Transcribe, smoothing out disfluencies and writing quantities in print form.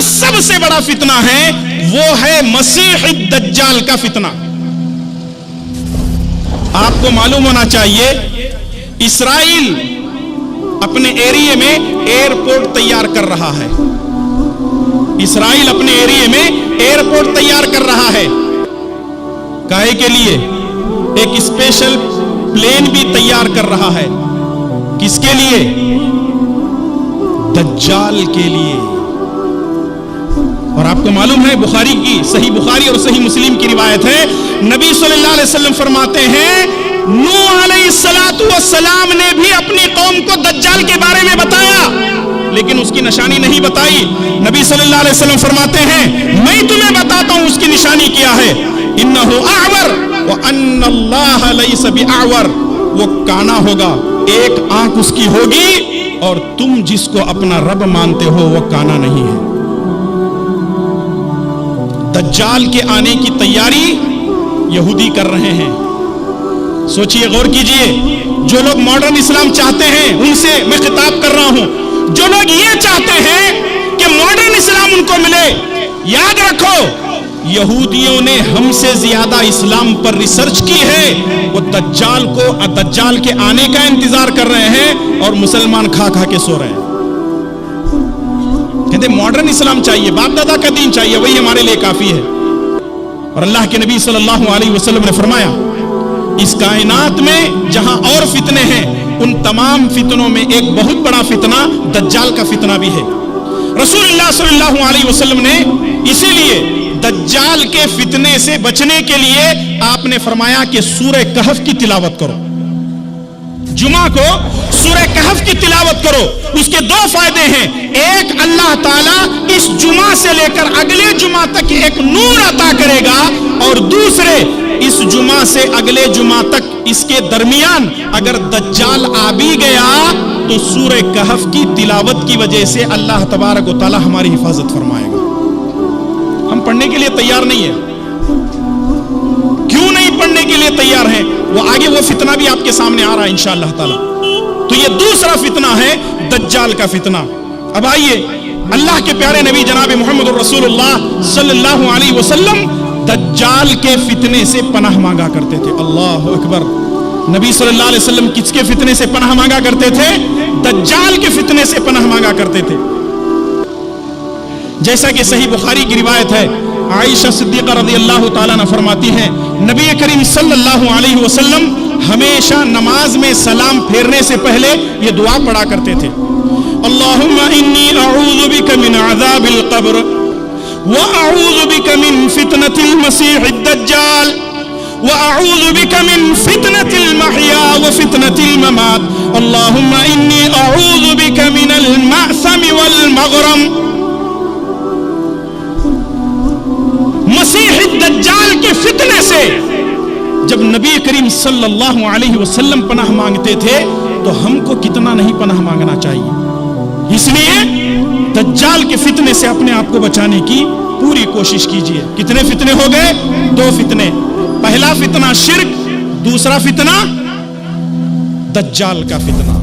سب سے بڑا فتنہ ہے وہ ہے مسیح الدجال کا فتنہ۔ آپ کو معلوم ہونا چاہیے اسرائیل اپنے ایریے میں ایئرپورٹ تیار کر رہا ہے، اسرائیل اپنے ایریے میں ایئرپورٹ تیار کر رہا ہے، کائے کے لیے؟ ایک اسپیشل پلین بھی تیار کر رہا ہے، کس کے لیے؟ دجال کے لیے۔ اور آپ کو معلوم ہے بخاری کی صحیح بخاری اور صحیح مسلم کی روایت ہے، نبی صلی اللہ علیہ وسلم فرماتے ہیں نوح علیہ السلام نے بھی اپنی قوم کو دجال کے بارے میں بتایا لیکن اس کی نشانی نہیں بتائی۔ نبی صلی اللہ علیہ وسلم فرماتے ہیں میں تمہیں بتاتا ہوں اس کی نشانی کیا ہے، انہ اعور وان اللہ لیس باعور، وہ کانا ہوگا، ایک آنکھ اس کی ہوگی اور تم جس کو اپنا رب مانتے ہو وہ کانا نہیں ہے۔ دجال کے آنے کی تیاری یہودی کر رہے ہیں۔ سوچئے، غور کیجئے، جو لوگ ماڈرن اسلام چاہتے ہیں ان سے میں خطاب کر رہا ہوں، جو لوگ یہ چاہتے ہیں کہ ماڈرن اسلام ان کو ملے، یاد رکھو یہودیوں نے ہم سے زیادہ اسلام پر ریسرچ کی ہے، وہ دجال کے آنے کا انتظار کر رہے ہیں اور مسلمان کھا کھا کے سو رہے ہیں۔ کہتے ماڈرن اسلام چاہیے، باپ دادا کا دین چاہیے، وہی ہمارے لیے کافی ہے۔ اور اللہ کے نبی صلی اللہ علیہ وسلم نے فرمایا اس کائنات میں جہاں اور فتنے ہیں ان تمام فتنوں میں ایک بہت بڑا فتنہ دجال کا فتنہ بھی ہے۔ رسول اللہ صلی اللہ علیہ وسلم نے اسی لیے دجال کے فتنے سے بچنے کے لیے آپ نے فرمایا کہ سورہ کہف کی تلاوت کرو، جمعہ کو سورہ کہف کی تلاوت کرو۔ اس کے دو فائدے ہیں، ایک اللہ تعالیٰ اس جمعہ سے لے کر اگلے جمعہ تک ایک نور عطا کرے گا، اور دوسرے اس جمعہ سے اگلے جمعہ تک اس کے درمیان اگر دجال آ بھی گیا تو سورہ کہف کی تلاوت کی وجہ سے اللہ تبارک و تعالیٰ ہماری حفاظت فرمائے گا۔ ہم پڑھنے کے لیے تیار نہیں ہیں، کیوں نہیں پڑھنے کے لیے تیار ہیں؟ وہ آگے وہ فتنہ بھی آپ کے سامنے آ رہا ہے انشاءاللہ تعالی۔ تو یہ دوسرا فتنہ ہے دجال کا فتنہ۔ اب آئیے اللہ کے پیارے نبی جناب محمد الرسول اللہ صلی اللہ علیہ وسلم دجال کے فتنے سے پناہ مانگا کرتے تھے۔ اللہ اکبر! نبی صلی اللہ علیہ وسلم کس کے فتنے سے پناہ مانگا کرتے تھے؟ دجال کے فتنے سے پناہ مانگا کرتے تھے۔ جیسا کہ صحیح بخاری کی روایت ہے، عائشہ صدیقہ رضی اللہ تعالیٰ عنہ فرماتی ہیں نبی کریم صلی اللہ علیہ وسلم ہمیشہ نماز میں سلام پھیرنے سے پہلے یہ دعا پڑھا کرتے تھے، اللہم انی اعوذ بک من عذاب القبر وَأَعُوذُ بِكَ مِن فِتْنَةِ الْمَسِيحِ الدَّجَّالِ وَأَعُوذُ بِكَ مِن فِتْنَةِ الْمَحْيَا وَفِتْنَةِ الْمَمَاتِ اللَّهُمَّ إِنِّي أَعُوذُ بِكَ مِنَ الْمَأْثَمِ وَالْمَغْرَمِ۔ مسیح الدجال کے فتنے سے جب نبی کریم صلی اللہ علیہ وسلم پناہ مانگتے تھے تو ہم کو کتنا نہیں پناہ مانگنا چاہیے۔ اس لیے دجال کے فتنے سے اپنے آپ کو بچانے کی پوری کوشش کیجیے۔ کتنے فتنے ہو گئے؟ دو فتنے۔ پہلا فتنہ شرک، دوسرا فتنہ دجال کا فتنہ۔